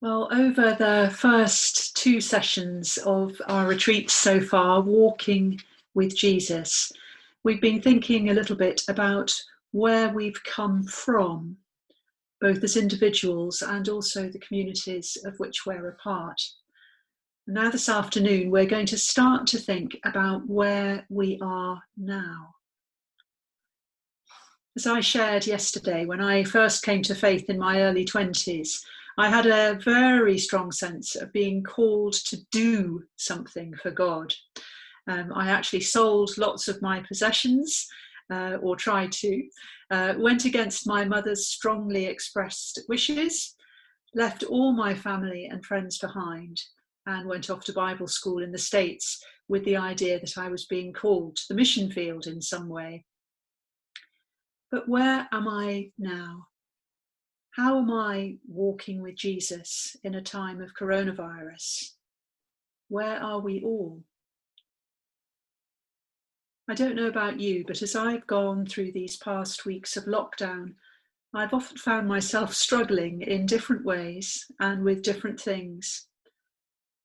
Well, over the first two sessions of our retreat so far, Walking with Jesus, we've been thinking a little bit about where we've come from, both as individuals and also the communities of which we're a part. Now this afternoon, we're going to start to think about where we are now. As I shared yesterday, when I first came to faith in my early 20s, I had a very strong sense of being called to do something for God. I actually sold lots of my possessions, or tried to, went against my mother's strongly expressed wishes, left all my family and friends behind, and went off to Bible school in the States with the idea that I was being called to the mission field in some way. But where am I now? How am I walking with Jesus in a time of coronavirus? Where are we all? I don't know about you, but as I've gone through these past weeks of lockdown, I've often found myself struggling in different ways and with different things,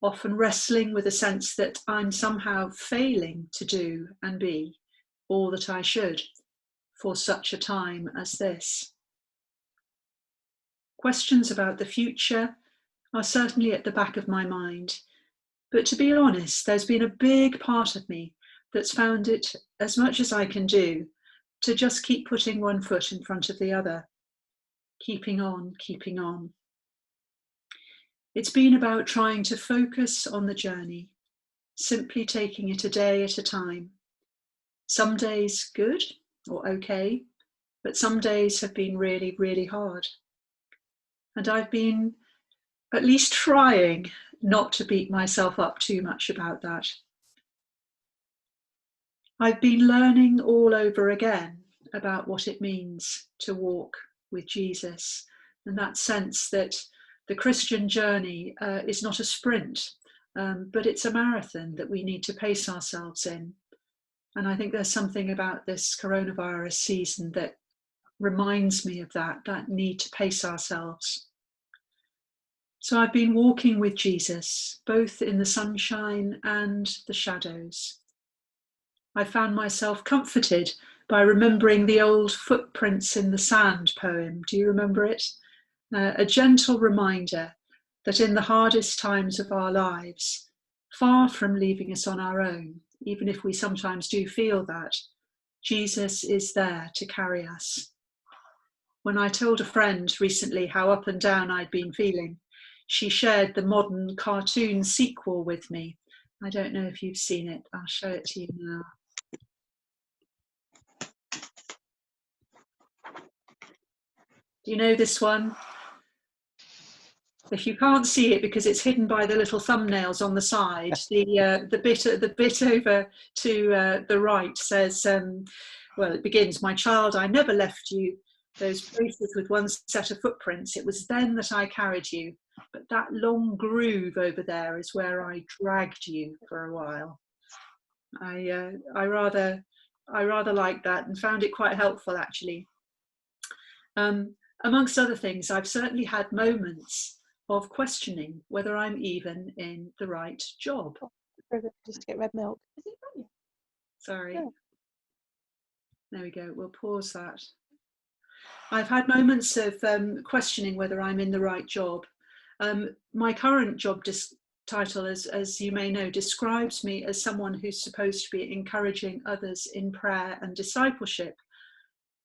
often wrestling with a sense that I'm somehow failing to do and be all that I should for such a time as this. Questions about the future are certainly at the back of my mind, but to be honest, there's been a big part of me that's found it, as much as I can do, to just keep putting one foot in front of the other, keeping on, keeping on. It's been about trying to focus on the journey, simply taking it a day at a time. Some days good or okay, but some days have been really, really hard. And I've been at least trying not to beat myself up too much about that. I've been learning all over again about what it means to walk with Jesus, and that sense that the Christian journey is not a sprint, but it's a marathon that we need to pace ourselves in. And I think there's something about this coronavirus season that reminds me of that need to pace ourselves. So I've been walking with Jesus, both in the sunshine and the shadows. I found myself comforted by remembering the old Footprints in the Sand poem. Do you remember it? A gentle reminder that in the hardest times of our lives, far from leaving us on our own, even if we sometimes do feel that, Jesus is there to carry us. When I told a friend recently how up and down I'd been feeling, she shared the modern cartoon sequel with me. I don't know if you've seen it. I'll show it to you now. Do you know this one? If you can't see it because it's hidden by the little thumbnails on the side, the bit over to the right says, well, it begins, "My child, I never left you. Those places with one set of footprints, it was then that I carried you. But that long groove over there is where I dragged you for a while." I rather liked that and found it quite helpful, actually. Amongst other things, I've certainly had moments of questioning whether I'm even in the right job. Just to get red milk. Is it from you? Sorry. Yeah. There we go. We'll pause that. I've had moments of questioning whether I'm in the right job. My current job title, as you may know, describes me as someone who's supposed to be encouraging others in prayer and discipleship.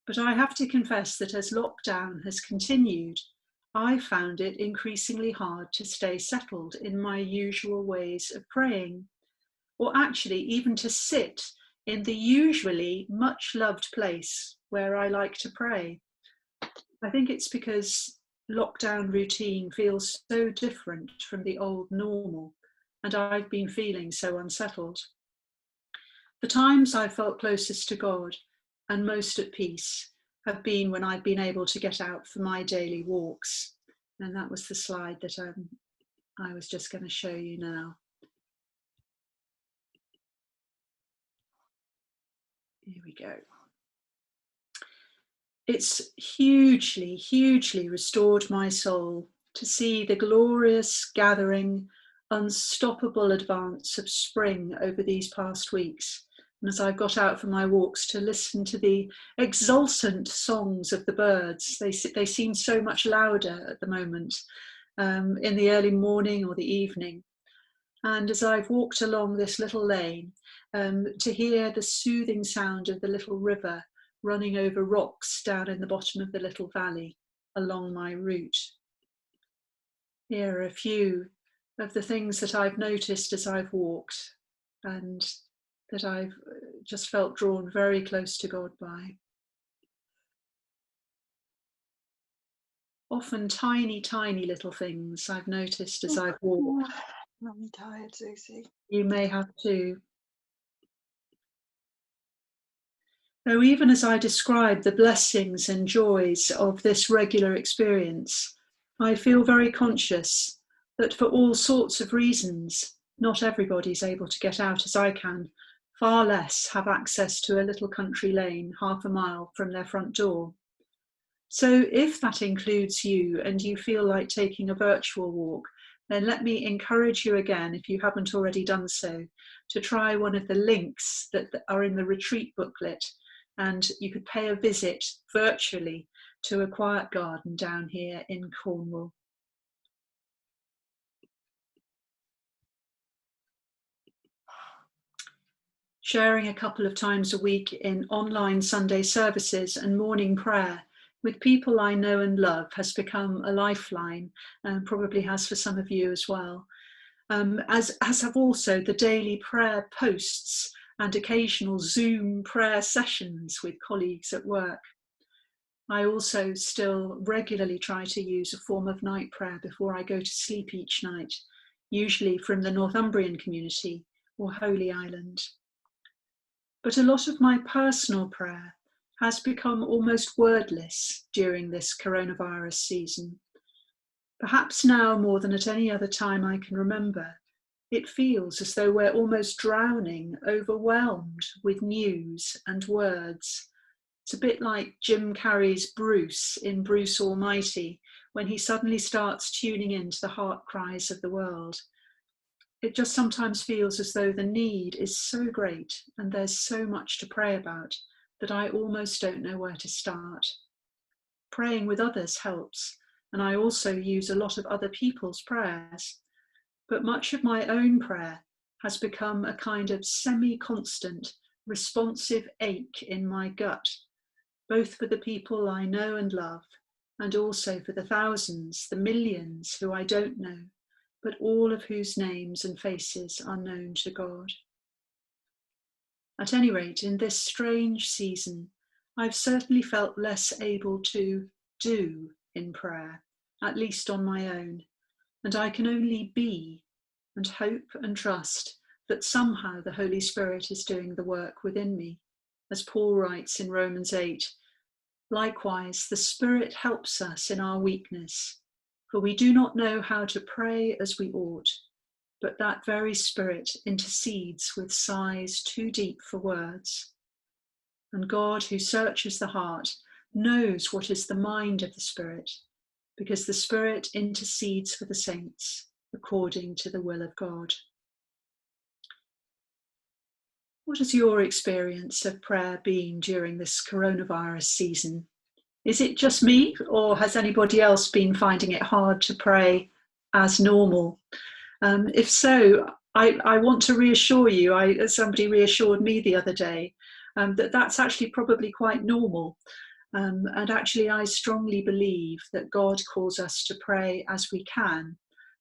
But I have to confess that as lockdown has continued, I found it increasingly hard to stay settled in my usual ways of praying, or actually even to sit in the usually much loved place where I like to pray. I think it's because lockdown routine feels so different from the old normal, and I've been feeling so unsettled. The times I felt closest to God and most at peace have been when I've been able to get out for my daily walks. And that was the slide that I was just going to show you now. Here we go. It's hugely, hugely restored my soul to see the glorious gathering, unstoppable advance of spring over these past weeks. And as I've got out for my walks, to listen to the exultant songs of the birds. They seem so much louder at the moment, in the early morning or the evening. And as I've walked along this little lane, to hear the soothing sound of the little river running over rocks down in the bottom of the little valley along my route. Here are a few of the things that I've noticed as I've walked and that I've just felt drawn very close to God by. Often tiny, tiny little things I've noticed as I've walked. I'm tired, Susie. You may have too. Though even as I describe the blessings and joys of this regular experience, I feel very conscious that for all sorts of reasons, not everybody's able to get out as I can, far less have access to a little country lane half a mile from their front door. So if that includes you and you feel like taking a virtual walk, then let me encourage you again, if you haven't already done so, to try one of the links that are in the retreat booklet, and you could pay a visit virtually to a quiet garden down here in Cornwall. Sharing a couple of times a week in online Sunday services and morning prayer with people I know and love has become a lifeline, and probably has for some of you as well. As have also the daily prayer posts and occasional Zoom prayer sessions with colleagues at work. I also still regularly try to use a form of night prayer before I go to sleep each night, usually from the Northumbrian community or Holy Island. But a lot of my personal prayer has become almost wordless during this coronavirus season. Perhaps now more than at any other time I can remember, it feels as though we're almost drowning, overwhelmed with news and words. It's a bit like Jim Carrey's Bruce in Bruce Almighty, when he suddenly starts tuning into the heart cries of the world. It just sometimes feels as though the need is so great and there's so much to pray about that I almost don't know where to start. Praying with others helps, and I also use a lot of other people's prayers. But much of my own prayer has become a kind of semi-constant, responsive ache in my gut, both for the people I know and love, and also for the thousands, the millions who I don't know, but all of whose names and faces are known to God. At any rate, in this strange season, I've certainly felt less able to do in prayer, at least on my own, and I can only be and hope and trust that somehow the Holy Spirit is doing the work within me. As Paul writes in Romans 8, likewise, the Spirit helps us in our weakness, for we do not know how to pray as we ought, but that very Spirit intercedes with sighs too deep for words. And God, who searches the heart, knows what is the mind of the Spirit, because the Spirit intercedes for the saints according to the will of God. What has your experience of prayer been during this coronavirus season? Is it just me, or has anybody else been finding it hard to pray as normal? If so, I want to reassure you, somebody reassured me the other day, that that's actually probably quite normal. And actually, I strongly believe that God calls us to pray as we can,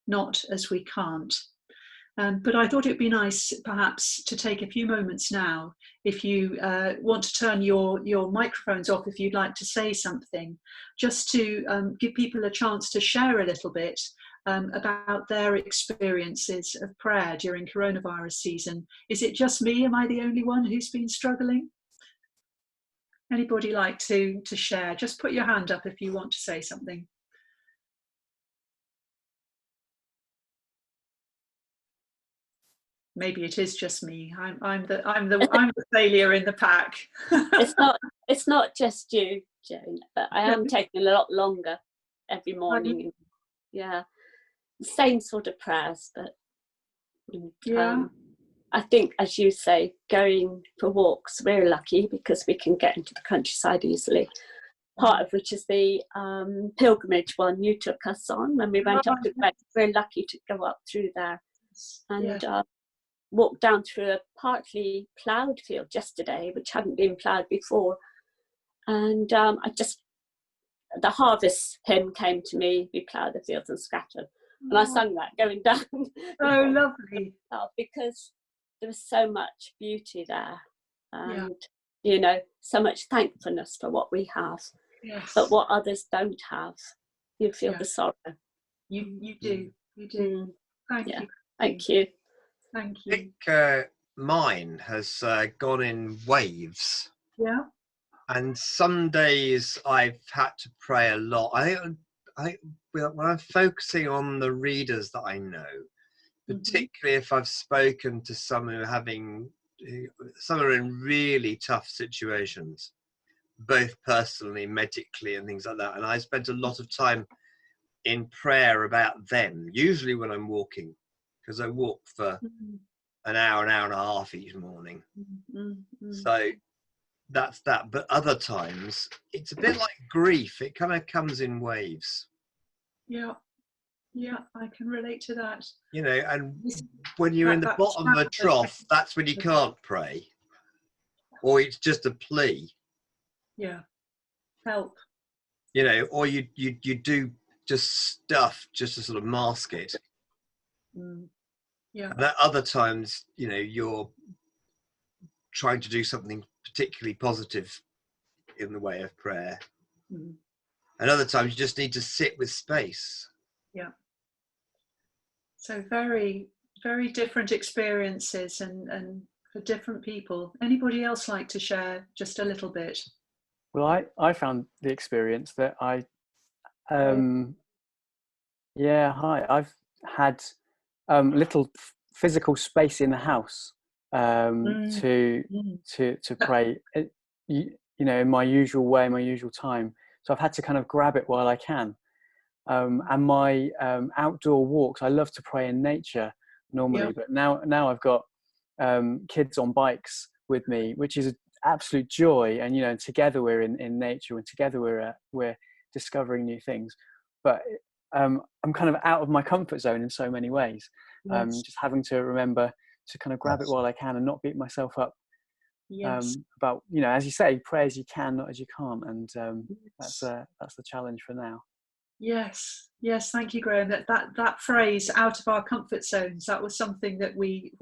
not as we can't. But I thought it'd be nice perhaps to take a few moments now, if you want to turn your microphones off, if you'd like to say something, just to give people a chance to share a little bit about their experiences of prayer during coronavirus season. Is it just me? Am I the only one who's been struggling? Anybody like to share? Just put your hand up if you want to say something. Maybe it is just me. I'm the failure in the pack. It's not just you, Joan, but I am taking a lot longer every morning. yeah, the same sort of prayers, but Yeah. I think, as you say, going for walks, we're lucky because we can get into the countryside easily. Part of which is the pilgrimage one you took us on when we went up to Greenwich. We're lucky to go up through there and walk down through a partly ploughed field yesterday, which hadn't been ploughed before. And the harvest hymn came to me, we plough the fields and scatter. And I sang that going down. Oh, lovely. Because there was so much beauty there. And, you know, so much thankfulness for what we have. Yes. But what others don't have, you feel the sorrow. You do. You do. Thank you. Thank you. Thank you. I think mine has gone in waves. Yeah. And some days I've had to pray a lot. I think when I'm focusing on the readers that I know, particularly if I've spoken to some who some are in really tough situations, both personally, medically, and things like that. And I spent a lot of time in prayer about them, usually when I'm walking, because I walk for an hour and a half each morning. So that's that. But other times it's a bit like grief. It kind of comes in waves. Yeah. Yeah, I can relate to that. You know, and when you're in the bottom of a trough, that's when you can't pray. Or it's just a plea. Yeah. Help. You know, or you do just stuff just to sort of mask it. Yeah. And at other times, you know, you're trying to do something particularly positive in the way of prayer. And other times you just need to sit with space. Yeah. So very, very different experiences and for different people. Anybody else like to share just a little bit? Well, I found the experience that I've had little physical space in the house to pray, you know, in my usual way, my usual time. So I've had to kind of grab it while I can. And my outdoor walks, I love to pray in nature normally, but now I've got kids on bikes with me, which is an absolute joy. And, you know, together we're in nature, and together we're discovering new things. But I'm kind of out of my comfort zone in so many ways. Just having to remember to kind of grab it while I can and not beat myself up about, you know, as you say, pray as you can, not as you can't. And that's the challenge for now. Yes, thank you, Graham. That phrase, out of our comfort zones, that was something that we've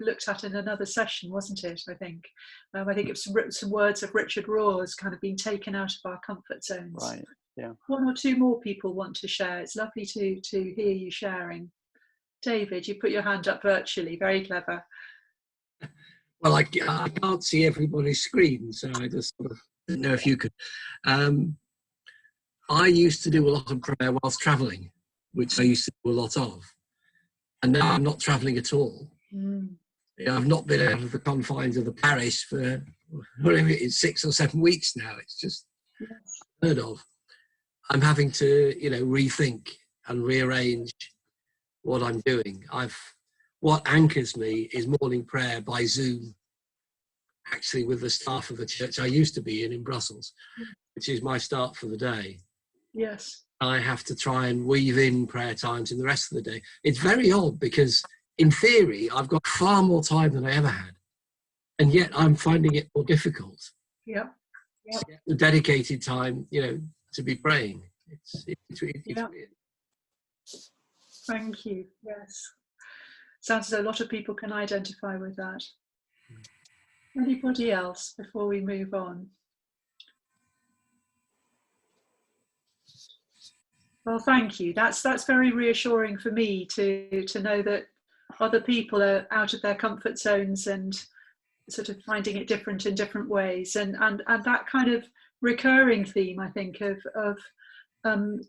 looked at in another session, wasn't it? I think it was some words of Richard Rohr's, kind of being taken out of our comfort zones. Right. Yeah. One or two more people want to share. It's lovely to hear you sharing. David, you put your hand up virtually. Very clever. Well, I can't see everybody's screen, so I just sort of didn't know if you could. I used to do a lot of prayer whilst travelling, which I used to do a lot of. And now I'm not travelling at all. You know, I've not been out of the confines of the parish for whatever it is, 6 or 7 weeks now. It's just unheard of. I'm having to, you know, rethink and rearrange what I'm doing. What anchors me is morning prayer by Zoom, actually with the staff of the church I used to be in Brussels, which is my start for the day. Yes. I have to try and weave in prayer times in the rest of the day. It's very odd because in theory, I've got far more time than I ever had. And yet I'm finding it more difficult. Yeah. To get the dedicated time, you know, to be praying. It's weird. Thank you. Yes. Sounds as though a lot of people can identify with that. Anybody else before we move on? Well, thank you. That's very reassuring for me to know that other people are out of their comfort zones and sort of finding it different in different ways, and that kind of recurring theme, I think, of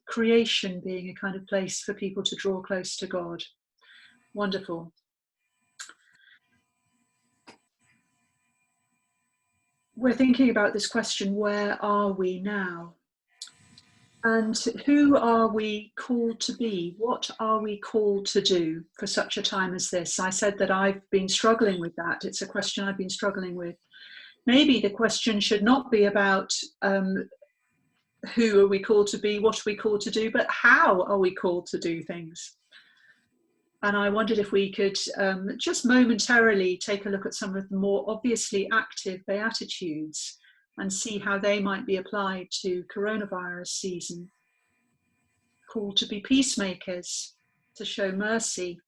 creation being a kind of place for people to draw close to God. Wonderful. We're thinking about this question, where are we now? And who are we called to be? What are we called to do for such a time as this? I said that I've been struggling with that. It's a question I've been struggling with. Maybe the question should not be about who are we called to be, what are we called to do, but how are we called to do things? And I wondered if we could just momentarily take a look at some of the more obviously active Beatitudes and see how they might be applied to coronavirus season. Called to be peacemakers, to show mercy,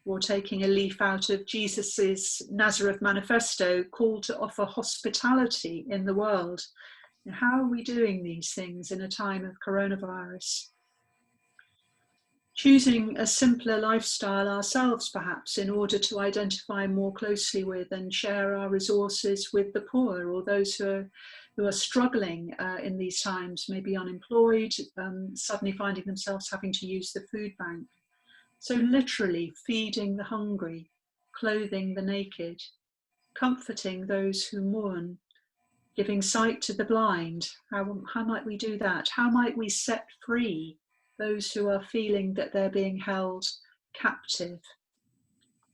or taking a leaf out of Jesus's Nazareth manifesto, called to offer hospitality in the world. How are we doing these things in a time of coronavirus? Choosing a simpler lifestyle ourselves, perhaps, in order to identify more closely with and share our resources with the poor or those who are struggling in these times, maybe unemployed, suddenly finding themselves having to use the food bank. So literally feeding the hungry, clothing the naked, comforting those who mourn, giving sight to the blind. How might we do that? How might we set free those who are feeling that they're being held captive?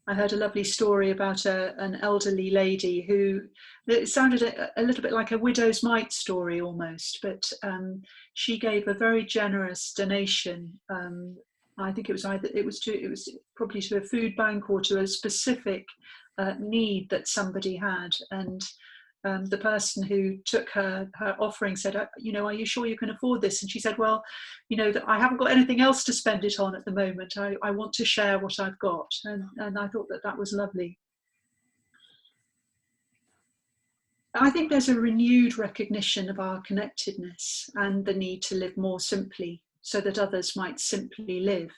I heard a lovely story about an elderly lady who, it sounded a little bit like a widow's mite story almost, but she gave a very generous donation. I think it was probably to a food bank or to a specific need that somebody had. And the person who took her offering said, are you sure you can afford this? And she said, well, I haven't got anything else to spend it on at the moment. I want to share what I've got. And I thought that was lovely. I think there's a renewed recognition of our connectedness and the need to live more simply so that others might simply live,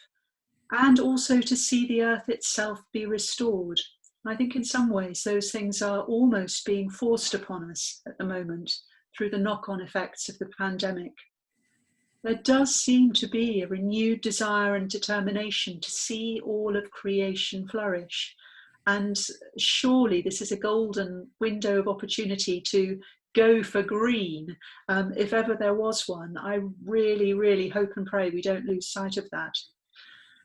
and also to see the earth itself be restored. I think in some ways those things are almost being forced upon us at the moment through the knock-on effects of the pandemic. There does seem to be a renewed desire and determination to see all of creation flourish. And surely this is a golden window of opportunity to go for green, if ever there was one. I really, really hope and pray we don't lose sight of that.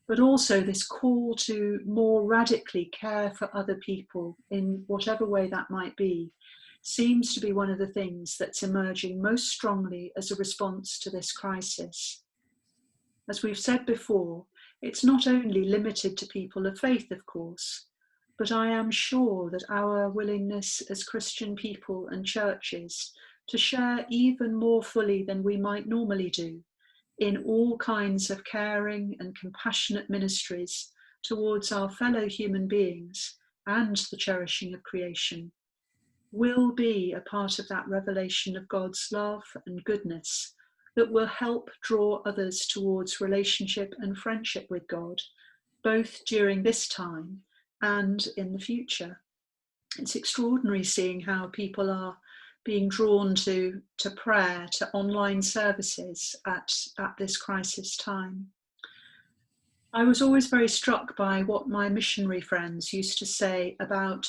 But also this call to more radically care for other people in whatever way that might be seems to be one of the things that's emerging most strongly as a response to this crisis. As we've said before, it's not only limited to people of faith, of course, but I am sure that our willingness as Christian people and churches to share even more fully than we might normally do in all kinds of caring and compassionate ministries towards our fellow human beings and the cherishing of creation will be a part of that revelation of God's love and goodness that will help draw others towards relationship and friendship with God, both during this time and in the future. It's extraordinary seeing how people are being drawn to prayer, to online services at this crisis time. I was always very struck by what my missionary friends used to say about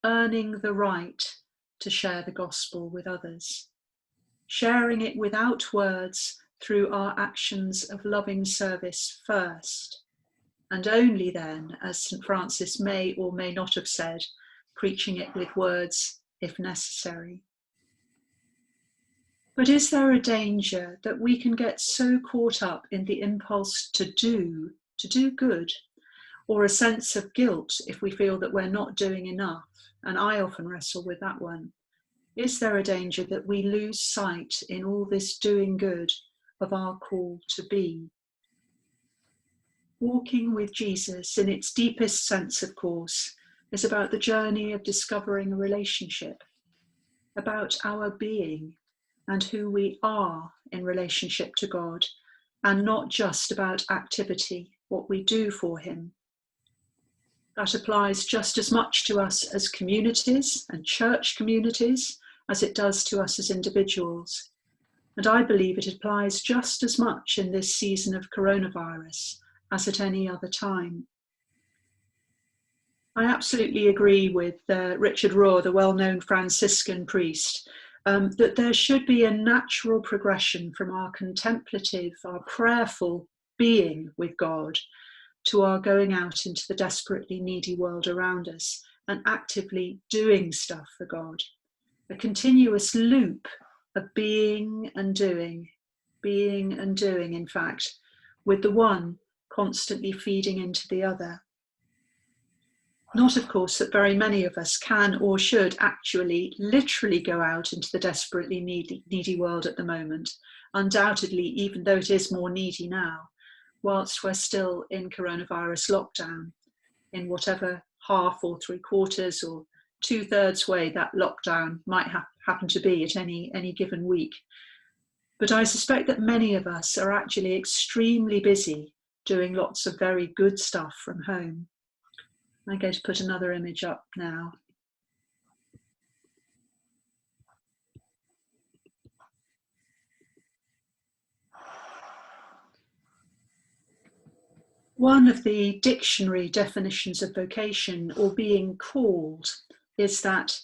earning the right to share the gospel with others, sharing it without words through our actions of loving service first, and only then, as St. Francis may or may not have said, preaching it with words if necessary. But is there a danger that we can get so caught up in the impulse to do good, or a sense of guilt if we feel that we're not doing enough? And I often wrestle with that one. Is there a danger that we lose sight in all this doing good of our call to be? Walking with Jesus, in its deepest sense, of course, is about the journey of discovering a relationship, about our being and who we are in relationship to God, and not just about activity, what we do for him. That applies just as much to us as communities and church communities as it does to us as individuals. And I believe it applies just as much in this season of coronavirus as at any other time. I absolutely agree with Richard Rohr, the well-known Franciscan priest, that there should be a natural progression from our contemplative, our prayerful being with God to our going out into the desperately needy world around us and actively doing stuff for God. A continuous loop of being and doing, in fact, with the one constantly feeding into the other. Not, of course, that very many of us can or should actually literally go out into the desperately needy world at the moment, undoubtedly, even though it is more needy now, whilst we're still in coronavirus lockdown, in whatever half or 3/4 or 2/3 way that lockdown might happen to be at any given week. But I suspect that many of us are actually extremely busy doing lots of very good stuff from home. I'm going to put another image up now. One of the dictionary definitions of vocation, or being called, is that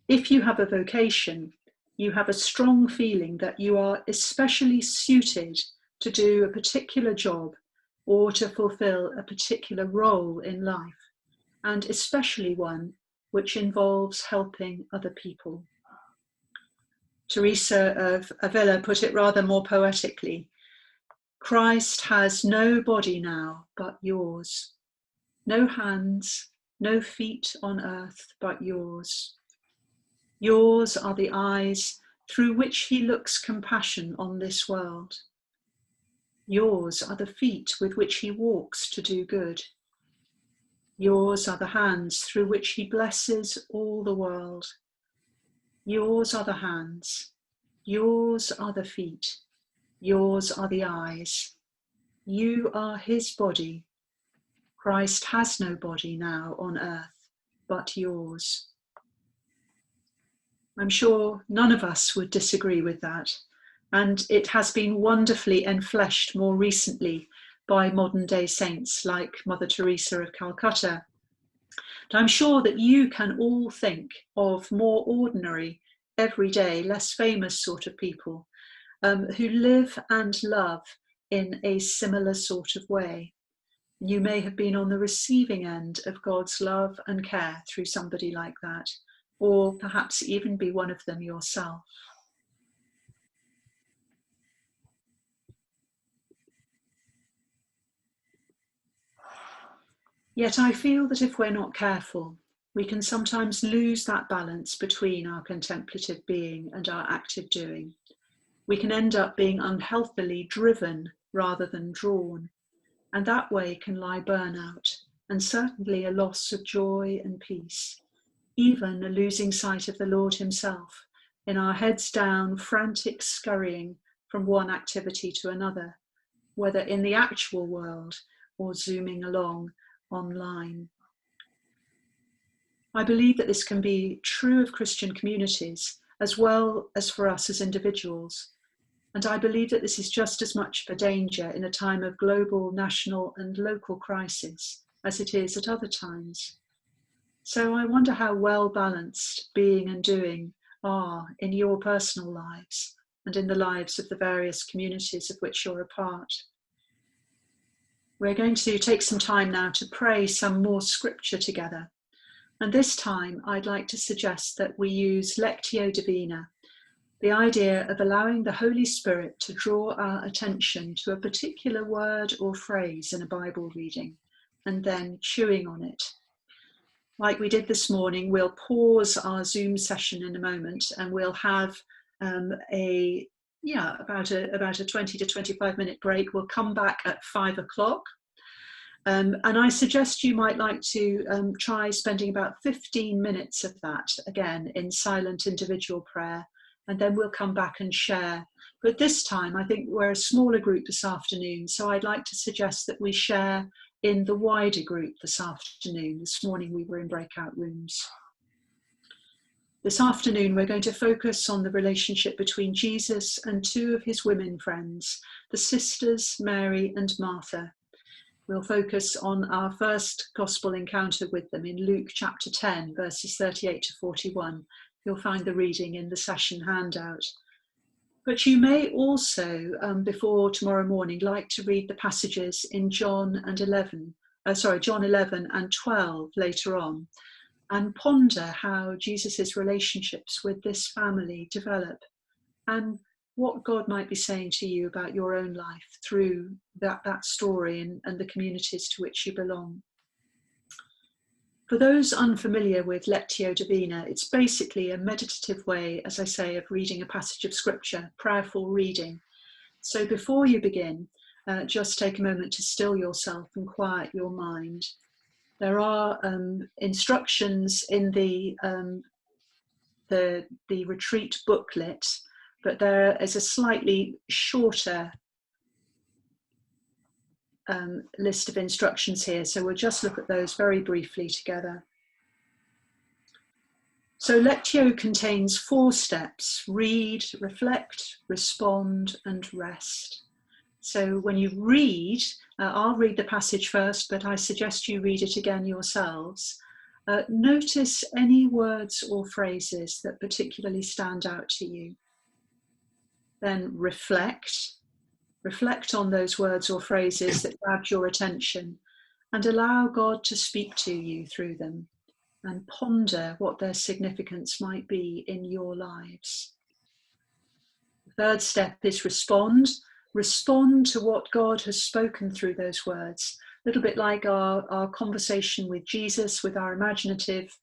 if you have a vocation, you have a strong feeling that you are especially suited to do a particular job or to fulfill a particular role in life, and especially one which involves helping other people. Teresa of Avila put it rather more poetically: Christ has no body now but yours, no hands, no feet on earth but yours. Yours are the eyes through which he looks compassion on this world. Yours are the feet with which he walks to do good. Yours are the hands through which he blesses all the world. Yours are the hands, yours are the feet, yours are the eyes. You are his body. Christ has no body now on earth but yours. I'm sure none of us would disagree with that, and it has been wonderfully enfleshed more recently by modern day saints like Mother Teresa of Calcutta. But I'm sure that you can all think of more ordinary, everyday, less famous sort of people who live and love in a similar sort of way. You may have been on the receiving end of God's love and care through somebody like that, or perhaps even be one of them yourself. Yet I feel that if we're not careful, we can sometimes lose that balance between our contemplative being and our active doing. We can end up being unhealthily driven rather than drawn, and that way can lie burnout and certainly a loss of joy and peace, even a losing sight of the Lord himself in our heads down, frantic scurrying from one activity to another, whether in the actual world or zooming along online. I believe that this can be true of Christian communities as well as for us as individuals. And I believe that this is just as much of a danger in a time of global, national and local crisis as it is at other times. So I wonder how well balanced being and doing are in your personal lives and in the lives of the various communities of which you're a part. We're going to take some time now to pray some more scripture together. And this time I'd like to suggest that we use Lectio Divina, the idea of allowing the Holy Spirit to draw our attention to a particular word or phrase in a Bible reading, and then chewing on it. Like we did this morning, we'll pause our Zoom session in a moment and we'll have about a 20 to 25 minute break. We'll come back at 5 o'clock. And I suggest you might like to try spending about 15 minutes of that, again, in silent individual prayer, and then we'll come back and share. But this time, I think we're a smaller group this afternoon, so I'd like to suggest that we share in the wider group this afternoon. This morning we were in breakout rooms. This afternoon we're going to focus on the relationship between Jesus and two of his women friends, the sisters Mary and Martha. We'll focus on our first gospel encounter with them in Luke chapter 10, verses 38 to 41. You'll find the reading in the session handout. But you may also, before tomorrow morning, like to read the passages in John 11 and 12 later on, and ponder how Jesus' relationships with this family develop, and what God might be saying to you about your own life through that story and the communities to which you belong. For those unfamiliar with Lectio Divina, it's basically a meditative way, as I say, of reading a passage of scripture, prayerful reading. So before you begin, just take a moment to still yourself and quiet your mind. There are instructions in the retreat booklet, but there is a slightly shorter list of instructions here, so we'll just look at those very briefly together. So Lectio contains 4 steps: read, reflect, respond, and rest. So when you read, I'll read the passage first, but I suggest you read it again yourselves. Notice any words or phrases that particularly stand out to you. Then reflect on those words or phrases that grabbed your attention, and allow God to speak to you through them, and ponder what their significance might be in your lives. The third step is respond. Respond to what God has spoken through those words. A little bit like our conversation with Jesus, with our imaginative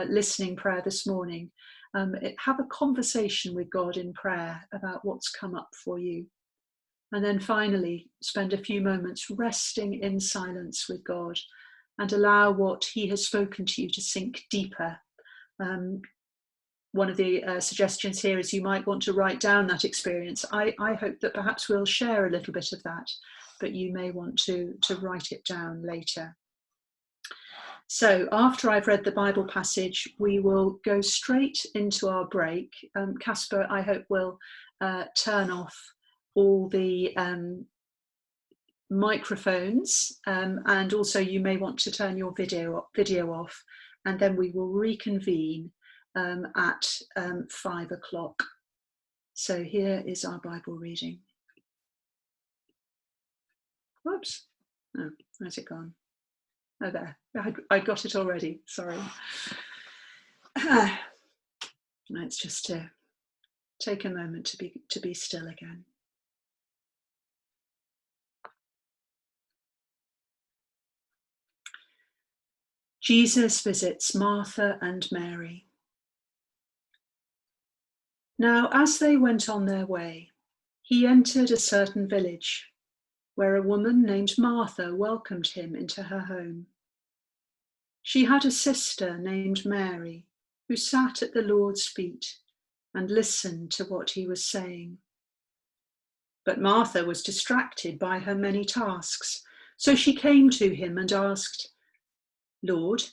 listening prayer this morning. Have a conversation with God in prayer about what's come up for you. And then finally, spend a few moments resting in silence with God and allow what he has spoken to you to sink deeper. One of the suggestions here is you might want to write down that experience. I hope that perhaps we'll share a little bit of that, but you may want to write it down later. So after I've read the Bible passage, we will go straight into our break. Casper, I hope, will turn off all the microphones, and also you may want to turn your video off, and then we will reconvene at 5 o'clock. So here is our Bible reading. Whoops, oh, where's it gone? Oh, there, I got it already, sorry. Let's just take a moment to be still again. Jesus visits Martha and Mary. Now, as they went on their way, he entered a certain village, where a woman named Martha welcomed him into her home. She had a sister named Mary, who sat at the Lord's feet and listened to what he was saying. But Martha was distracted by her many tasks, so she came to him and asked, "Lord,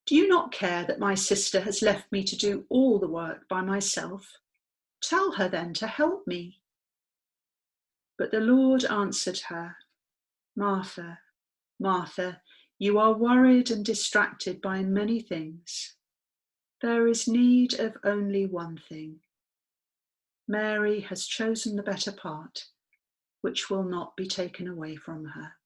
do you not care that my sister has left me to do all the work by myself? Tell her then to help me." But the Lord answered her, "Martha, Martha, you are worried and distracted by many things. There is need of only one thing. Mary has chosen the better part, which will not be taken away from her."